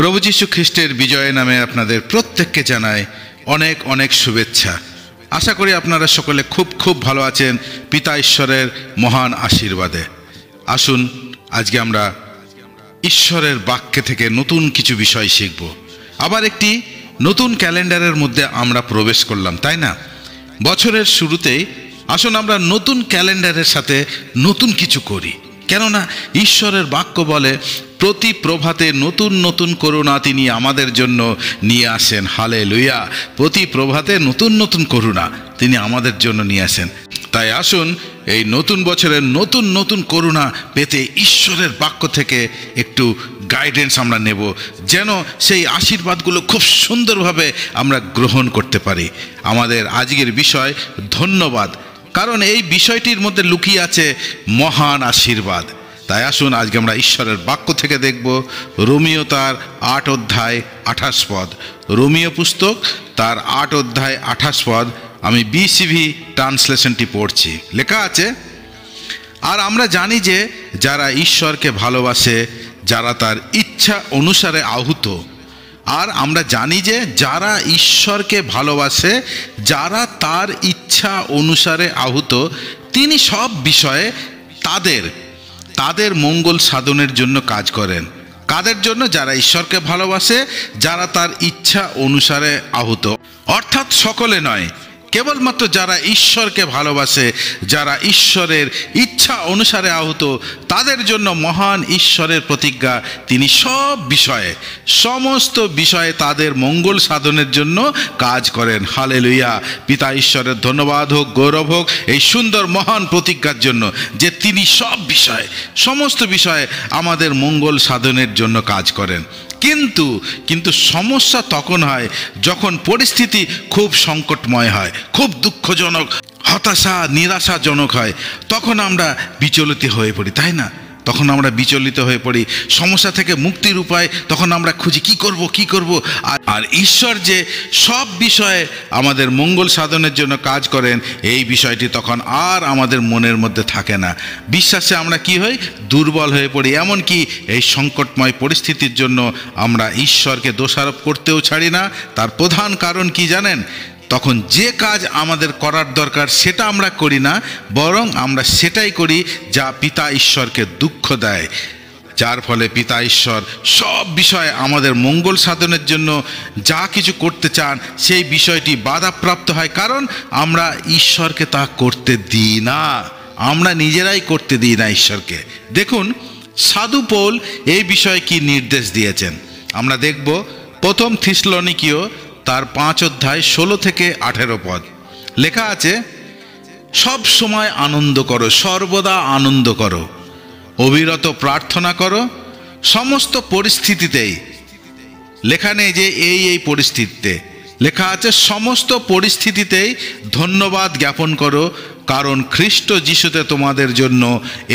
প্রভু যীশু খ্রিস্টের বিজয় নামে আপনাদের প্রত্যেককে জানাই অনেক অনেক শুভেচ্ছা। আশা করি আপনারা সকলে খুব খুব ভালো আছেন পিতা ঈশ্বরের মহান আশীর্বাদে। আসুন আজকে আমরা ঈশ্বরের বাক্য থেকে নতুন কিছু বিষয় শিখব। আবার একটি নতুন ক্যালেন্ডারের মধ্যে আমরা প্রবেশ করলাম, তাই না? বছরের শুরুতেই আসুন আমরা নতুন ক্যালেন্ডারের সাথে নতুন কিছু করি, কেননা ঈশ্বরের বাক্য বলে প্রতি প্রভাতে নতুন নতুন করুণা তিনি আমাদের জন্য নিয়ে আসেন। হালেলুয়া! প্রতি প্রভাতে নতুন নতুন করুণা তিনি আমাদের জন্য নিয়ে আসেন। তাই আসুন এই নতুন বছরের নতুন নতুন করুণা পেতে ঈশ্বরের বাক্য থেকে একটু গাইডেন্স আমরা নেব, যেন সেই আশীর্বাদগুলো খুব সুন্দরভাবে আমরা গ্রহণ করতে পারি। আমাদের আজকের বিষয় ধন্যবাদ, কারণ এই বিষয়টির মধ্যে লুকিয়ে আছে মহান আশীর্বাদ। তাই আসুন আজকে আমরা ঈশ্বরের বাক্য থেকে দেখব রোমিও তার 8 অধ্যায় 28 পদ। রোমিও পুস্তক তার 8 অধ্যায় 28 পদ। আমি বিসিভি ট্রান্সলেশনটি পড়ছি। লেখা আছে, আর আমরা জানি যে যারা ঈশ্বরকে ভালোবাসে, যারা তার ইচ্ছা অনুসারে আহুত। আর আমরা জানি যে যারা ঈশ্বরকে ভালোবাসে, যারা তার ইচ্ছা অনুসারে আহুত, তিনি সব বিষয়ে তাদের মঙ্গল সাধনের জন্য কাজ করেন। কাদের জন্য? যারা ঈশ্বরকে ভালোবাসে, যারা তার ইচ্ছা অনুসারে আহুত। অর্থাৎ সকলে নয়, কেবলমাত্র যারা ঈশ্বরকে ভালোবাসে, যারা ঈশ্বরের ইচ্ছা অনুসারে আহুত, তাদের জন্য মহান ঈশ্বরের প্রতিজ্ঞা তিনি সমস্ত বিষয়ে তাদের মঙ্গল সাধনের জন্য কাজ করেন। হালেলুয়া! পিতা ঈশ্বরের ধন্যবাদ হোক, গৌরব হোক এই সুন্দর মহান প্রতিজ্ঞার জন্য যে তিনি সমস্ত বিষয়ে আমাদের মঙ্গল সাধনের জন্য কাজ করেন। কিন্তু সমস্যা তখন হয় যখন পরিস্থিতি খুব সংকটময় হয়, খুব দুঃখজনক, হতাশা নিরাশাজনক হয়। তখন আমরা বিচলিত হয়ে পড়ি, তাই না? তখন আমরা বিচলিত হয়ে পড়ি, সমস্যা থেকে মুক্তির উপায় তখন আমরা খুঁজি, কি করব। আর ঈশ্বর যে সব বিষয়ে আমাদের মঙ্গল সাধনের জন্য কাজ করেন, এই বিষয়টি তখন আর আমাদের মনের মধ্যে থাকে না। বিশ্বাসে আমরা কি হই? দুর্বল হয়ে পড়ি। এমনকি এই সংকটময় পরিস্থিতির জন্য আমরা ঈশ্বরকে দোষারোপ করতেও ছাড়ি না। তার প্রধান কারণ কি জানেন? তখন যে কাজ আমাদের করার দরকার সেটা আমরা করি না, বরং আমরা সেটাই করি যা পিতা ঈশ্বরকে দুঃখ দেয়, যার ফলে পিতা ঈশ্বর সব বিষয়ে আমাদের মঙ্গল সাধনের জন্য যা কিছু করতে চান সেই বিষয়টি বাধাপ্রাপ্ত হয়, কারণ আমরা ঈশ্বরকে তা করতে দিই না। আমরা নিজেরাই করতে দিই না ঈশ্বরকে। দেখুন সাধু পৌল এই বিষয়ে কি নির্দেশ দিয়েছেন আমরা দেখব। প্রথম থিসলনিকীয় তার 5 অধ্যায় 16 থেকে 18 পদ। লেখা আছে, সব সময় আনন্দ করো, সর্বদা আনন্দ করো, অবিরত প্রার্থনা করো, সমস্ত পরিস্থিতিতেই। লেখা নেই যে এই পরিস্থিতিতে, লেখা আছে সমস্ত পরিস্থিতিতেই ধন্যবাদ জ্ঞাপন করো, কারণ খ্রিস্ট যিশুতে তোমাদের জন্য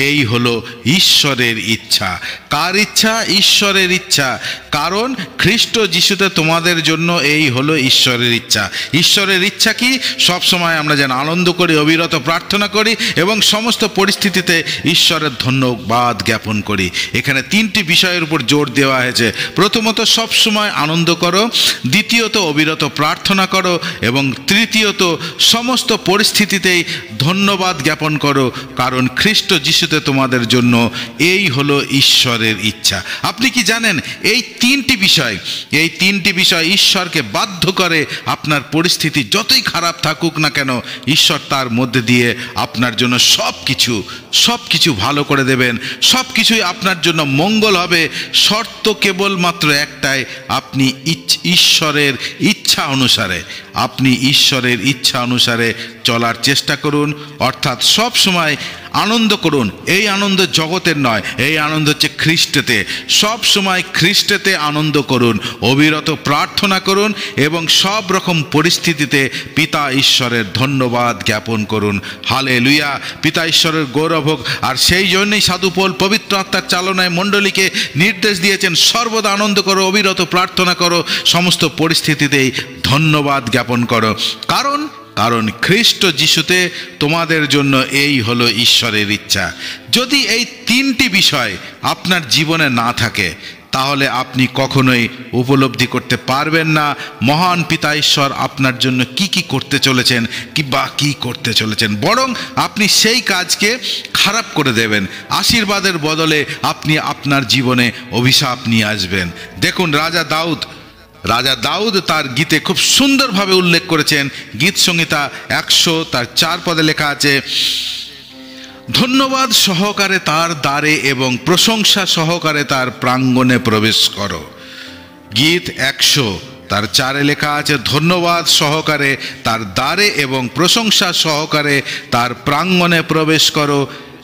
এই হলো ঈশ্বরের ইচ্ছা। কার ইচ্ছা? ঈশ্বরের ইচ্ছা। কারণ খ্রিস্ট যিশুতে তোমাদের জন্য এই হলো ঈশ্বরের ইচ্ছা। ঈশ্বরের ইচ্ছা কি? সবসময় আমরা যেন আনন্দ করি, অবিরত প্রার্থনা করি এবং সমস্ত পরিস্থিতিতে ঈশ্বরের ধন্যবাদ জ্ঞাপন করি। এখানে 3টি বিষয়ের উপর জোর দেওয়া হয়েছে। প্রথমত সবসময় আনন্দ করো, দ্বিতীয়ত অবিরত প্রার্থনা করো এবং তৃতীয়ত সমস্ত পরিস্থিতিতেই ধন্যবাদ জ্ঞাপন করো, কারণ খ্রিস্ট যিশুতে তোমাদের জন্য এই হলো ঈশ্বরের ইচ্ছা। আপনি কি জানেন এই 3টি বিষয় ঈশ্বরকে বাধ্য করে আপনার পরিস্থিতি যতই খারাপ থাকুক না কেন, ঈশ্বর তার মধ্যে দিয়ে আপনার জন্য সব কিছু ভালো করে দেবেন। সব কিছুই আপনার জন্য মঙ্গল হবে। শর্ত কেবলমাত্র একটাই, আপনি ঈশ্বরের ইচ্ছা অনুসারে চলার চেষ্টা করুন। অর্থাৎ সব সময় আনন্দ করুন। এই আনন্দ জগতের নয়, এই আনন্দ হচ্ছে খ্রিস্টেতে। সব সময় খ্রিস্টেতে আনন্দ করুন, অবিরত প্রার্থনা করুন এবং সব রকম পরিস্থিতিতে পিতা ঈশ্বরের ধন্যবাদ জ্ঞাপন করুন। হালেলুয়া! পিতা ঈশ্বরের গৌরব হোক। আর সেই জন্যই সাধু পৌল পবিত্র আত্মার চালনায় মণ্ডলীকে নির্দেশ দিয়েছেন, সর্বদা আনন্দ করো, অবিরত প্রার্থনা করো, সমস্ত পরিস্থিতিতেই ধন্যবাদ জ্ঞাপন করো, কারণ খ্রিস্ট যিশুতে তোমাদের জন্য এই হলো ঈশ্বরের ইচ্ছা। যদি এই 3টি বিষয় আপনার জীবনে না থাকে, তাহলে আপনি কখনোই উপলব্ধি করতে পারবেন না মহান পিতা ঈশ্বর আপনার জন্য কি করতে চলেছেন কি করতে চলেছেন। বরং আপনি সেই কাজকে খারাপ করে দেবেন। আশীর্বাদের বদলে আপনি আপনার জীবনে অভিশাপ নিয়ে আসবেন। দেখুন রাজা দাউদ তার গীতে খুব সুন্দরভাবে উল্লেখ করেছেন। গীত সংহিতা 100 তার 4 পদে লেখা আছে, ধন্যবাদ সহকারে তার দ্বারে এবং প্রশংসা সহকারে তার প্রাঙ্গণে প্রবেশ করো। গীত 100 তার 4 লেখা আছে, ধন্যবাদ সহকারে তার দ্বারে এবং প্রশংসা সহকারে তার প্রাঙ্গণে প্রবেশ করো,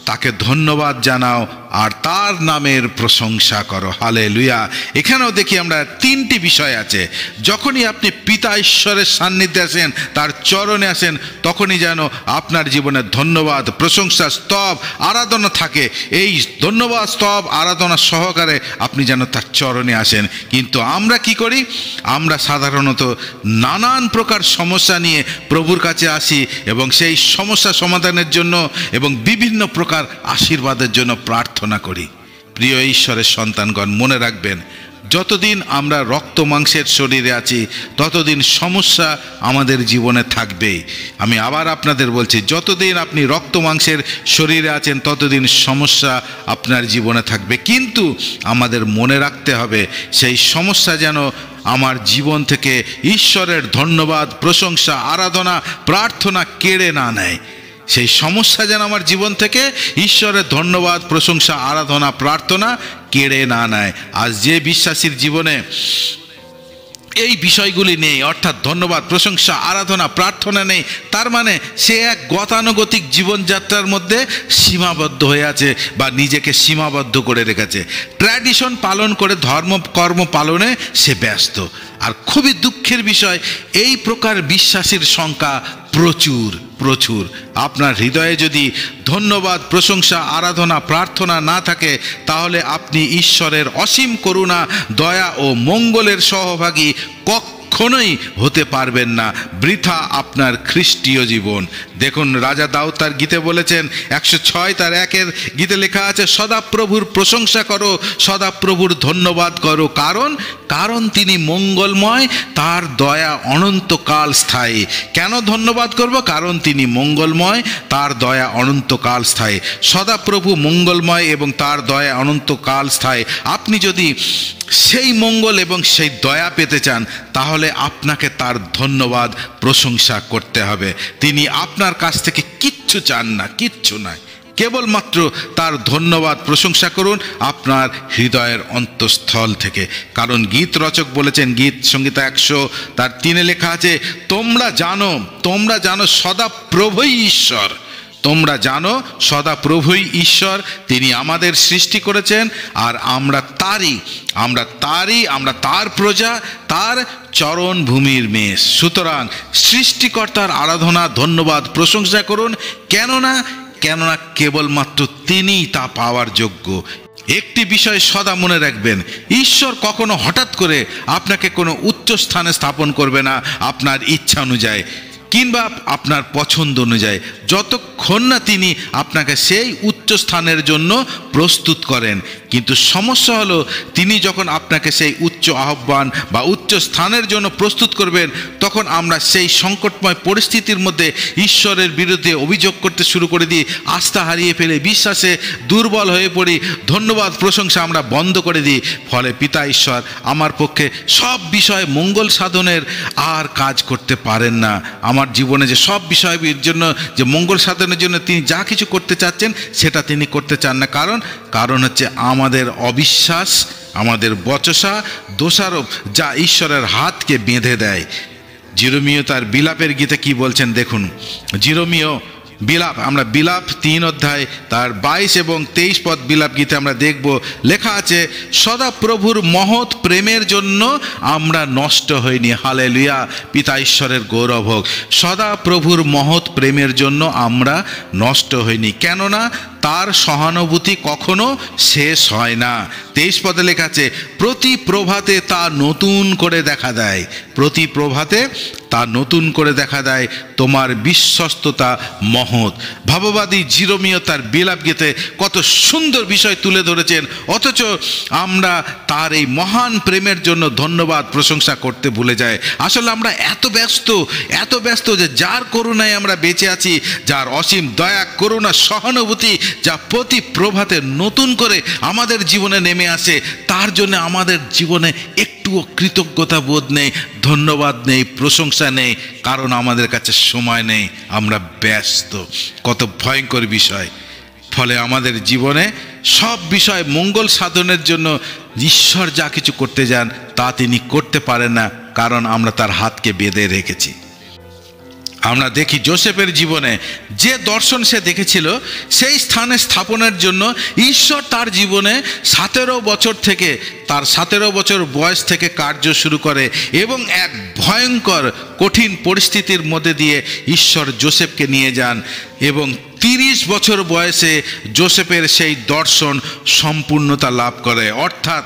তাকে ধন্যবাদ জানাও আর তার নামের প্রশংসা করো। হালেলুয়া। এখানেও দেখি আমরা 3টি বিষয় আছে। যখনই আপনি পিতা ঈশ্বরের সান্নিধ্যে আসেন, তার চরণে আসেন, তখনই যেন আপনার জীবনে ধন্যবাদ, প্রশংসা, স্তব, আরাধনা থাকে। এই ধন্যবাদ, স্তব, আরাধনা সহকারে আপনি যেন তার চরণে আসেন। কিন্তু আমরা কি করি? আমরা সাধারণত নানান প্রকার সমস্যা নিয়ে প্রভুর কাছে আসি এবং সেই সমস্যা সমাধানের জন্য এবং বিভিন্ন প্রকার আশীর্বাদের জন্য প্রার্থনা করি। প্রিয় ঈশ্বরের সন্তানগণ, মনে রাখবেন, যতদিন আমরা রক্ত মাংসের শরীরে আছি ততদিন সমস্যা আমাদের জীবনে থাকবেই। আমি আবার আপনাদের বলছি, যতদিন আপনি রক্ত মাংসের শরীরে আছেন ততদিন সমস্যা আপনার জীবনে থাকবে। কিন্তু আমাদের মনে রাখতে হবে, সেই সমস্যা যেন আমার জীবন থেকে ঈশ্বরের ধন্যবাদ, প্রশংসা, আরাধনা, প্রার্থনা কেড়ে না নেয়। সেই সমস্যা যেন আমার জীবন থেকে ঈশ্বরের ধন্যবাদ, প্রশংসা, আরাধনা, প্রার্থনা কেড়ে না নেয়। আজ যে বিশ্বাসীর জীবনে এই বিষয়গুলি নেই, অর্থাৎ ধন্যবাদ, প্রশংসা, আরাধনা, প্রার্থনা নেই, তার মানে সে এক গতানুগতিক জীবনযাত্রার মধ্যে সীমাবদ্ধ হয়ে আছে বা নিজেকে সীমাবদ্ধ করে রেখেছে। ট্র্যাডিশন পালন করে ধর্মকর্ম পালনে সে ব্যস্ত। আর খুবই দুঃখের বিষয়, এই প্রকার বিশ্বাসীর সংখ্যা প্রচুর। আপনার হৃদয়ে যদি ধন্যবাদ, প্রশংসা, আরাধনা, প্রার্থনা না থাকে, তাহলে আপনি ঈশ্বরের অসীম করুণা, দয়া ও মঙ্গলের সহভাগী কখনোই হতে পারবেন না। বৃথা আপনার খ্রিস্টীয় জীবন। দেখুন, রাজা দাউদ তার গীতে বলেছেন, 106 তার 1 গীতে লেখা আছে, সদাপ্রভুর প্রশংসা করো, সদাপ্রভুর ধন্যবাদ করো, কারণ তিনি মঙ্গলময়, তার দয়া অনন্তকাল স্থায়ী। কেন ধন্যবাদ করব? কারণ তিনি মঙ্গলময়, তার দয়া অনন্তকাল স্থায়ী। সদাপ্রভু মঙ্গলময় এবং তার দয়া অনন্তকাল স্থায়ী। আপনি যদি সেই মঙ্গল এবং সেই দয়া পেতে চান, তাহলে আপনাকে তার ধন্যবাদ, প্রশংসা করতে হবে। তিনি আপনার কাছ থেকে কিচ্ছু চান না, কিচ্ছু নয়, কেবলমাত্র তার ধন্যবাদ, প্রশংসা করুন আপনার হৃদয়ের অন্তঃস্থল থেকে। কারণ গীত রচক বলেছেন, গীত সংহিতা 100 তার 3 লেখা আছে, তোমরা জানো সদাপ্রভুই ঈশ্বর। তোমরা জানো সদাপ্রভুই ঈশ্বর, তিনি আমাদের সৃষ্টি করেছেন আর আমরা তার প্রজা, তার চরণভূমির মেষ। সুতরাং সৃষ্টিকর্তার আরাধনা, ধন্যবাদ, প্রশংসা করুন। কেননা কেবলমাত্র তিনিই তা পাওয়ার যোগ্য। একটি বিষয় সদা মনে রাখবেন, ঈশ্বর কখনো হঠাৎ করে আপনাকে কোনো উচ্চ স্থানে স্থাপন করবে না আপনার ইচ্ছা অনুযায়ী কিংবা আপনার পছন্দ অনুযায়ী, যতক্ষণ না তিনি আপনাকে সেই উচ্চ স্থানের জন্য প্রস্তুত করেন। কিন্তু সমস্যা হলো, তিনি যখন আপনাকে সেই উচ্চ আহ্বান বা উচ্চ স্থানের জন্য প্রস্তুত করবেন, তখন আমরা সেই সংকটময় পরিস্থিতির মধ্যে ঈশ্বরের বিরুদ্ধে অভিযোগ করতে শুরু করে দিই, আস্থা হারিয়ে ফেলে, বিশ্বাসে দুর্বল হয়ে পড়ি, ধন্যবাদ, প্রশংসা আমরা বন্ধ করে দিই। ফলে পিতা ঈশ্বর আমার পক্ষে সব বিষয়ে মঙ্গল সাধনের আর কাজ করতে পারেন না। আমার জীবনে যে সব বিষয়ের জন্য, যে মঙ্গল সাধনের জন্য তিনি যা কিছু করতে চাচ্ছেন, সেটা তিনি করতে চান না। কারণ হচ্ছে আমাদের অবিশ্বাস, আমাদের বচসা, দোষারোপ, যা ঈশ্বরের হাতকে বেঁধে দেয়। জিরোমীয় তার বিলাপের গীতে কি বলছেন দেখুন। জিরোমীয় বিলাপ, আমরা বিলাপ 3 অধ্যায় তার 22 এবং 23 পদ বিলাপ গীতে আমরা দেখব, লেখা আছে, সদাপ্রভুর মহৎ প্রেমের জন্য আমরা নষ্ট হইনি। হালেলুয়া, পিতা ঈশ্বরের গৌরব হোক। সদাপ্রভুর মহৎ প্রেমের জন্য আমরা নষ্ট হইনি। কেননা তার সহানুভূতি কখনো শেষ হয় না। 23 পদে লেখা আছে, প্রতি প্রভাতে তা নতুন করে দেখা দেয়, প্রতি প্রভাতে তা নতুন করে দেখা দেয়, তোমার বিশ্বস্ততা মহৎ। ভাববাদী জিরোমীয় তার বিলাপ গীতে কত সুন্দর বিষয় তুলে ধরেছেন, অথচ আমরা তার এই মহান প্রেমের জন্য ধন্যবাদ প্রশংসা করতে ভুলে যাই। আসলে আমরা এত ব্যস্ত যে যার করুণায় আমরা বেঁচে আছি, যার অসীম দয়া, করুণা, সহানুভূতি যা প্রতি প্রভাতে নতুন করে আমাদের জীবনে নেমে আসে, তার জন্য আমাদের জীবনে একটুও কৃতজ্ঞতা বোধ নেই, ধন্যবাদ নেই, প্রশংসা নেই, কারণ আমাদের কাছে সময় নেই, আমরা ব্যস্ত। কত ভয়ঙ্কর বিষয়। ফলে আমাদের জীবনে সব বিষয় মঙ্গল সাধনের জন্য ঈশ্বর যা কিছু করতে যান তা তিনি করতে পারেন না, কারণ আমরা তার হাতকে বেঁধে রেখেছি। আমরা দেখি যোসেফের জীবনে যে দর্শন সে দেখেছিল সেই স্থানে স্থাপনের জন্য ঈশ্বর তার জীবনে 17 বছর থেকে, তার 17 বছর বয়স থেকে কার্য শুরু করে এবং এক ভয়ঙ্কর কঠিন পরিস্থিতির মধ্যে দিয়ে ঈশ্বর যোসেফকে নিয়ে যান এবং 30 বছর বয়সে যোসেফের সেই দর্শন সম্পূর্ণতা লাভ করে। অর্থাৎ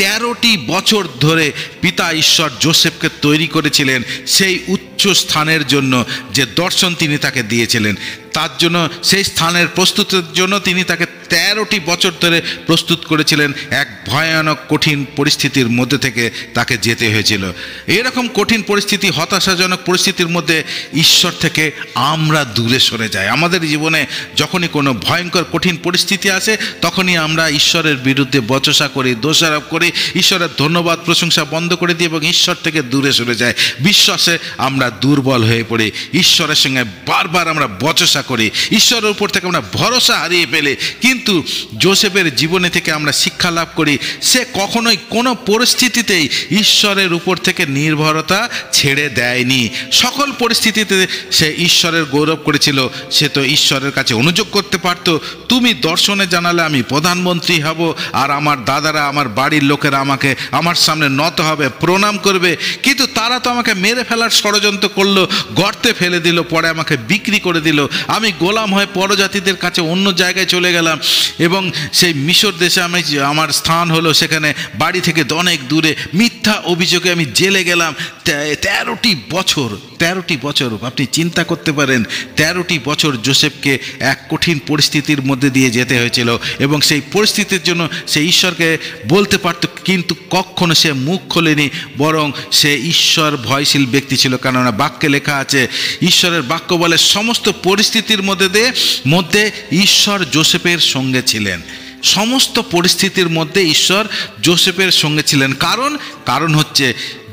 13টি বছর ধরে পিতা ঈশ্বর যোসেফকে তৈরি করেছিলেন সেই উচ্চ স্থানের জন্য, যে দর্শন তিনি তাকে দিয়েছিলেন তার জন্য, সেই স্থানের প্রস্তুতের জন্য তিনি তাকে 13টি বছর ধরে প্রস্তুত করেছিলেন। এক ভয়ানক কঠিন পরিস্থিতির মধ্যে থেকে তাকে যেতে হয়েছিল। এরকম কঠিন পরিস্থিতি, হতাশাজনক পরিস্থিতির মধ্যে ঈশ্বর থেকে আমরা দূরে সরে যাই। আমাদের জীবনে যখনই কোনো ভয়ঙ্কর কঠিন পরিস্থিতি আসে, তখনই আমরা ঈশ্বরের বিরুদ্ধে বচসা করি, দোষারোপ করি, ঈশ্বরের ধন্যবাদ প্রশংসা বন্ধ করে দিই এবং ঈশ্বর থেকে দূরে সরে যাই। বিশ্বাসে আমরা দুর্বল হয়ে পড়ি, ঈশ্বরের সঙ্গে বারবার আমরা বচসা করি, ঈশ্বরের উপর থেকে আমরা ভরসা হারিয়ে ফেলি। কিন্তু যোসেফের জীবনে থেকে আমরা শিক্ষা লাভ করি, সে কখনোই কোনো পরিস্থিতিতেই ঈশ্বরের উপর থেকে নির্ভরতা ছেড়ে দেয়নি। সকল পরিস্থিতিতে সে ঈশ্বরের গৌরব করেছিল। সে তো ঈশ্বরের কাছে অনুযোগ করতে পারত, তুমি দর্শনে জানালে আমি প্রধানমন্ত্রী হব, আর আমার দাদারা, আমার বাড়ির লোকেরা আমাকে আমার সামনে নত হবে, প্রণাম করবে। কিন্তু তারা তো আমাকে মেরে ফেলার ষড়যন্ত্র করলো, গর্তে ফেলে দিল, পরে আমাকে বিক্রি করে দিল, আমি গোলাম হয়ে পরজাতিদের কাছে অন্য জায়গায় চলে গেলাম এবং সেই মিশর দেশে আমার স্থান হলো, সেখানে বাড়ি থেকে অনেক দূরে, মিথ্যা অভিযোগে আমি জেলে গেলাম। 13টি বছর আপনি চিন্তা করতে পারেন, 13টি বছর যোসেফকে এক কঠিন পরিস্থিতির মধ্যে দিয়ে যেতে হয়েছিল এবং সেই পরিস্থিতির জন্য সে ঈশ্বরকে বলতে পারত, কিন্তু কখনো সে মুখ খোলেনি, বরং সে ঈশ্বর ভয়শীল ব্যক্তি ছিল। কেননা বাক্যে লেখা আছে, ঈশ্বরের বাক্য বলে সমস্ত পরিস্থিতির মধ্যে ঈশ্বর যোসেফের সঙ্গে ছিলেন। সমস্ত পরিস্থিতির মধ্যে ঈশ্বর যোসেফের সঙ্গে ছিলেন। কারণ হচ্ছে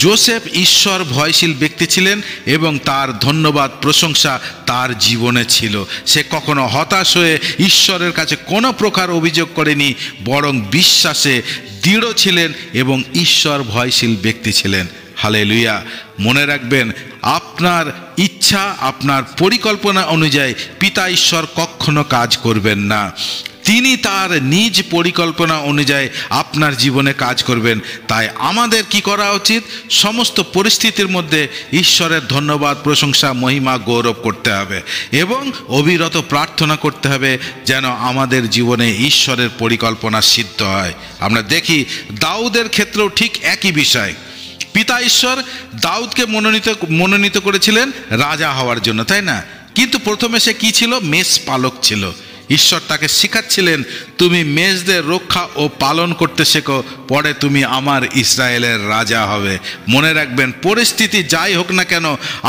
যোসেফ ঈশ্বর ভয়শীল ব্যক্তি ছিলেন এবং তার ধন্যবাদ প্রশংসা তার জীবনে ছিল। সে কখনো হতাশ হয়ে ঈশ্বরের কাছে কোনো প্রকার অভিযোগ করেনি, বরং বিশ্বাসে দৃঢ় ছিলেন এবং ঈশ্বর ভয়শীল ব্যক্তি ছিলেন। হালেলুয়া। মনে রাখবেন, আপনার ইচ্ছা, আপনার পরিকল্পনা অনুযায়ী পিতা ঈশ্বর কখনো কাজ করবেন না। তিনি তার নিজ পরিকল্পনা অনুযায়ী আপনার জীবনে কাজ করবেন। তাই আমাদের কি করা উচিত? সমস্ত পরিস্থিতির মধ্যে ঈশ্বরের ধন্যবাদ প্রশংসা মহিমা গৌরব করতে হবে এবং অবিরত প্রার্থনা করতে হবে যেন আমাদের জীবনে ঈশ্বরের পরিকল্পনা সিদ্ধ হয়। আমরা দেখি দাউদের ক্ষেত্রেও ঠিক একই বিষয়। পিতা ঈশ্বর দাউদকে মনোনীত করেছিলেন রাজা হওয়ার জন্য, তাই না? কিন্তু প্রথমে সে কি ছিল? মেষ পালক ছিল। ঈশ্বর তাকে শেখাচ্ছিলেন, তুমি মেষদের রক্ষা ও পালন করতে শেখো, পরে তুমি আমার ইসরায়েলের রাজা হবে। মনে রাখবেন, পরিস্থিতি যাই হোক না কেন,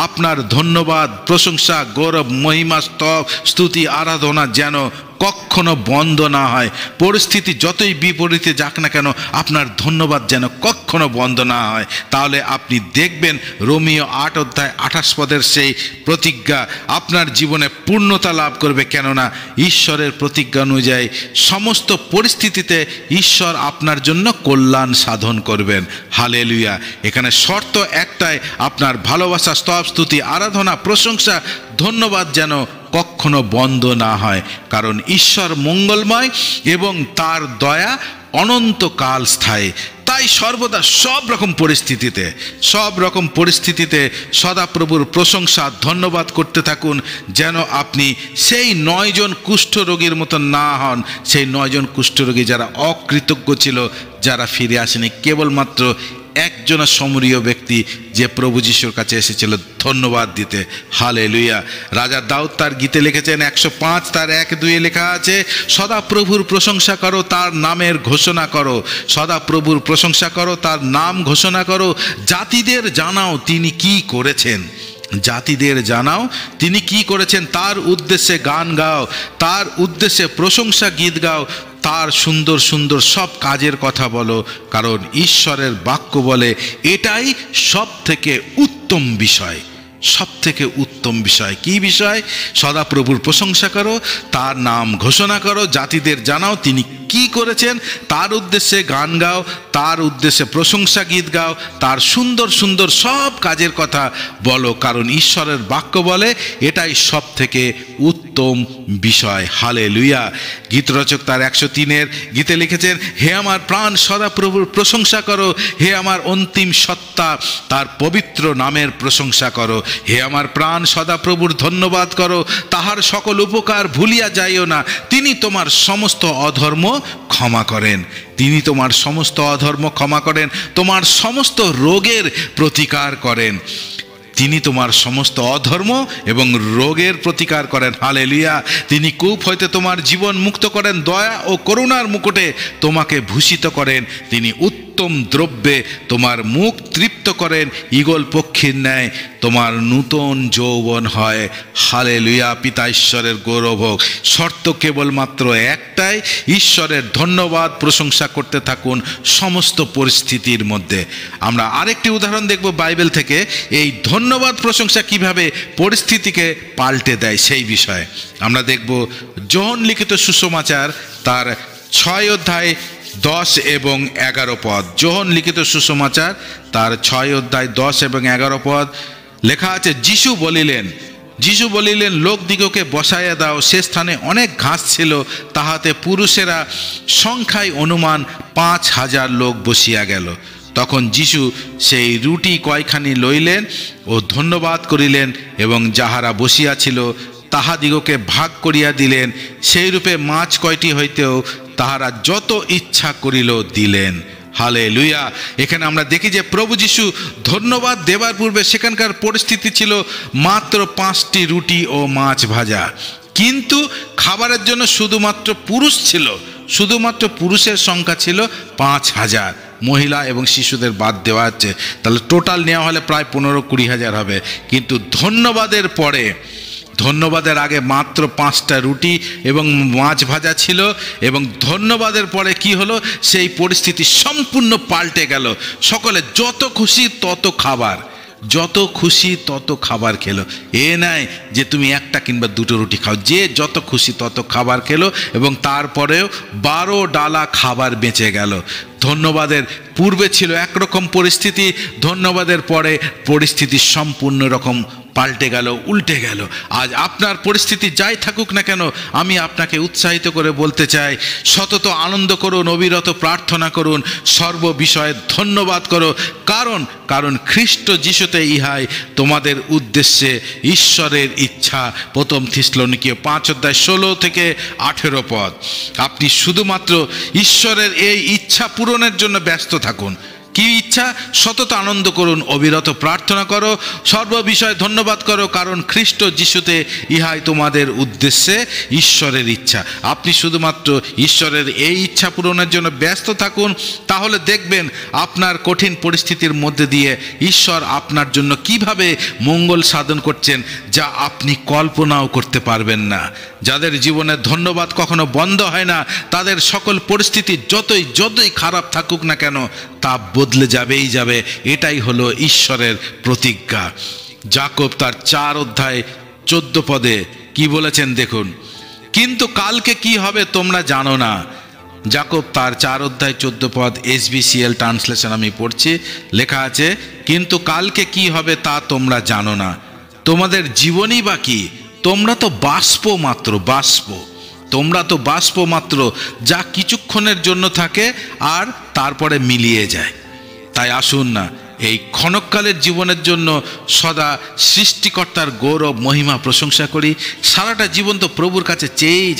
আপনার ধন্যবাদ প্রশংসা গৌরব মহিমা স্তুতি আরাধনা যেন কখনো বন্ধ না হয়। পরিস্থিতি যতই বিপরীতে যাক না কেন, আপনার ধন্যবাদ যেন কখনো বন্ধ না হয়। তাহলে আপনি দেখবেন রোমীয় 8 অধ্যায় 28 পদের সেই প্রতিজ্ঞা আপনার জীবনে পূর্ণতা লাভ করবে। কেননা ঈশ্বরের প্রতিজ্ঞা অনুযায়ী সমস্ত পরিস্থিতিতে ঈশ্বর আপনার জন্য কল্যাণ সাধন করবেন। হালেলুয়া। এখানে শর্ত একটাই, আপনার ভালোবাসা স্তব স্তুতি আরাধনা প্রশংসা ধন্যবাদ যেন কখনো বন্ধ না হয়, কারণ ঈশ্বর মঙ্গলময় এবং তার দয়া অনন্তকাল স্থায়ী। তাই সর্বদা সব রকম পরিস্থিতিতে সদাপ্রভুর প্রশংসা ধন্যবাদ করতে থাকুন, যেন আপনি সেই 9 জন কুষ্ঠরোগীর মতো না হন। সেই 9 জন কুষ্ঠরোগী যারা অকৃতজ্ঞ ছিল, যারা ফিরে আসেনি। কেবলমাত্র একজন সমরীয় ব্যক্তি যে প্রভু যিশুর কাছে এসেছিল ধন্যবাদ দিতে। হালেলুয়া। রাজা দাউদ তার গীতে লিখেছেন 105 তার 1-2 লেখা আছে, সদাপ্রভুর প্রশংসা করো, তার নামের ঘোষণা করো। সদাপ্রভুর প্রশংসা করো, তার নাম ঘোষণা করো। জাতিদের জানাও তিনি কি করেছেন। জাতিদের জানাও তিনি কি করেছেন। তার উদ্দেশ্যে গান গাও, তার উদ্দেশ্যে প্রশংসা গীত গাও, তার সুন্দর সুন্দর সব কাজের কথা বলো, কারণ ঈশ্বরের বাক্য বলে এটাই সব থেকে উত্তম বিষয়। সব থেকে উত্তম বিষয় কি বিষয়? সদাপ্রভুর প্রশংসা করো, তার নাম ঘোষণা করো, জাতিদের জানাও তিনি কি করেছেন, তার উদ্দেশ্যে গান গাও, তার উদ্দেশ্যে প্রশংসা গীত গাও, তার সুন্দর সুন্দর সব কাজের কথা বলো, কারণ ঈশ্বরের বাক্য বলে এটাই সব থেকে উত্তম বিষয়। হালেলুয়া। গীতরচক তার 103 গীতে লিখেছেন, হে আমার প্রাণ সদাপ্রভুর প্রশংসা করো, হে আমার অন্তিম সত্তা তার পবিত্র নামের প্রশংসা করো। হে আমার প্রাণ সদাপ্রভুর ধন্যবাদ করো, তাহার সকল উপকার ভুলিয়া যাইও না। তিনি তোমার সমস্ত অধর্ম ক্ষমা করেন। তিনি তোমার সমস্ত অধর্ম ক্ষমা করেন, তোমার সমস্ত রোগের প্রতিকার করেন। তিনি তোমার সমস্ত অধর্ম এবং রোগের প্রতিকার করেন। হালেলুয়া। তিনি কূপ হইতে তোমার জীবন মুক্ত করেন, দয়া ও করুণার মুকুটে তোমাকে ভূষিত করেন। তিনি উত্তম দ্রব্যে তোমার মুখ তৃপ্ত করেন, ঈগল পক্ষীর ন্যায় তোমার নূতন যৌবন হয়। হালেলুয়া। পিতা ঈশ্বরের গৌরব হোক। শর্ত কেবলমাত্র একটাই, ঈশ্বরের ধন্যবাদ প্রশংসা করতে থাকুন সমস্ত পরিস্থিতির মধ্যে। আমরা আরেকটি উদাহরণ দেখব বাইবেল থেকে, এই ধন্যবাদ প্রশংসা কিভাবে পরিস্থিতিকে পাল্টে দেয় সেই বিষয়ে আমরা দেখব। যোহন লিখিত সুসমাচার তার 6:10-11 যোহন লিখিত সুসমাচার তার 6:10-11 লেখা আছে, যিশু বলিলেন লোকদিগকে বসাইয়া দাও। সে স্থানে অনেক ঘাস ছিল, তাহাতে পুরুষেরা সংখ্যায় অনুমান 5,000 লোক বসিয়া গেল। তখন যিশু সেই রুটি কয়খানি লইলেন ও ধন্যবাদ করিলেন, এবং যাহারা বসিয়াছিল তাহাদিগকে ভাগ করিয়া দিলেন। সেই রূপে মাছ কয়টি হইতেও তাহারা যত ইচ্ছা করিল দিলেন। হালেলুয়া। এখানে আমরা দেখি যে প্রভু যিশু ধন্যবাদ দেবার পূর্বে সেখানকার পরিস্থিতি ছিল মাত্র 5টি রুটি ও মাছ ভাজা, কিন্তু খাবারের জন্য শুধুমাত্র পুরুষ ছিল, শুধুমাত্র পুরুষের সংখ্যা ছিল 5,000, মহিলা এবং শিশুদের বাদ দেওয়া হচ্ছে। তাহলে টোটাল নেওয়া হলে প্রায় 15-20 হাজার হবে। কিন্তু ধন্যবাদের আগে মাত্র 5টা রুটি এবং মাছ ভাজা ছিল, এবং ধন্যবাদের পরে কি হলো, সেই পরিস্থিতি সম্পূর্ণ পাল্টে গেল। সকলে যত খুশি তত খাবার খেলো। এ নাই যে তুমি একটা কিংবা 2টো রুটি খাও, যে যত খুশি তত খাবার খেলো, এবং তারপরেও 12 ডালা খাবার বেঁচে গেল। ধন্যবাদের পূর্বে ছিল একরকম পরিস্থিতি, ধন্যবাদের পরে পরিস্থিতি সম্পূর্ণ রকম পাল্টে গেল, উল্টে গেল। আজ আপনার পরিস্থিতি যাই থাকুক না কেন, আমি আপনাকে উৎসাহিত করে বলতে চাই, সতত আনন্দ করুন, অবিরত প্রার্থনা করুন, সর্ব বিষয়ে ধন্যবাদ করো, কারণ খ্রিস্ট যিশুতে ইহাই তোমাদের উদ্দেশ্যে ঈশ্বরের ইচ্ছা। প্রথম থিসলনিকীয় 5:16-18। আপনি শুধুমাত্র ঈশ্বরের এই ইচ্ছা পূরণের জন্য ব্যস্ত থাকুন। কি ইচ্ছা? সতত আনন্দ করুন, অবিরত প্রার্থনা করো, সর্ব বিষয়ে ধন্যবাদ করো, কারণ খ্রিস্ট যিশুতে ইহাই তোমাদের উদ্দেশ্যে ঈশ্বরের ইচ্ছা। আপনি শুধুমাত্র ঈশ্বরের এই ইচ্ছা পূরণের জন্য ব্যস্ত থাকুন, তাহলে দেখবেন আপনার কঠিন পরিস্থিতির মধ্যে দিয়ে ঈশ্বর আপনার জন্য কিভাবে মঙ্গল সাধন করছেন, যা আপনি কল্পনাও করতে পারবেন না। যাদের জীবনে ধন্যবাদ কখনো বন্ধ হয় না, তাদের সকল পরিস্থিতি যতই খারাপ থাকুক না কেন, তা বদলে যাবেই যাবে। এটাই হলো ঈশ্বরের প্রতিজ্ঞা। যাকব তার 4:14 কি বলেছেন দেখুন, কিন্তু কালকে কি হবে তোমরা জানো না। যাকব তার 4:14 SBCL ট্রান্সলেশন আমি পড়ছি, লেখা আছে, কিন্তু কালকে কি হবে তা তোমরা জানো না। তোমাদের জীবনই বা কি? তোমরা তো বাষ্প মাত্র, বাষ্প। তোমরা তো বাষ্প মাত্র, যা কিছুক্ষণের জন্য থাকে আর তারপরে মিলিয়ে যায়। তাই আসুন না এই ক্ষণকালের জীবনের জন্য সদা সৃষ্টিকর্তার গৌরব মহিমা প্রশংসা করি। সারাটা জীবন তো প্রভুর কাছে চেয়েই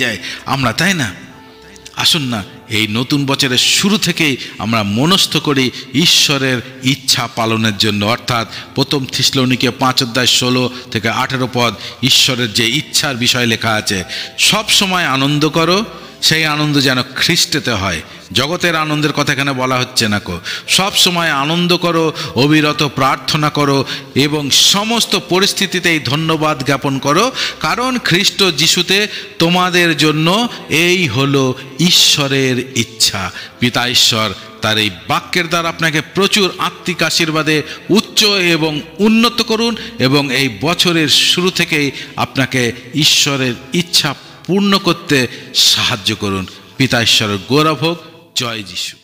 যায় আমরা, তাই না? আসুন না এই নতুন বছরের শুরু থেকেই আমরা মনস্থ করি ঈশ্বরের ইচ্ছা পালনের জন্য, অর্থাৎ প্রথম থিসলনিকে 5:16-18 পদ ঈশ্বরের যে ইচ্ছার বিষয় লেখা আছে, সব সময় আনন্দ করো, সেই আনন্দ যেন খ্রিস্টেতে হয়। জগতের আনন্দের কথা এখানে বলা হচ্ছে না কো। সব সময় আনন্দ করো, অবিরত প্রার্থনা করো এবং সমস্ত পরিস্থিতিতেই ধন্যবাদ জ্ঞাপন করো, কারণ খ্রিস্ট যিশুতে তোমাদের জন্য এই হলো ঈশ্বরের ইচ্ছা। পিতা ঈশ্বর তার এই বাক্যের দ্বারা আপনাকে প্রচুর আত্মিক আশীর্বাদে উচ্চ এবং উন্নত করুন এবং এই বছরের শুরু থেকেই আপনাকে ঈশ্বরের ইচ্ছা পূর্ণ করতে সাহায্য করুন। পিতা ঈশ্বরের গৌরব হোক। জয় যিশু।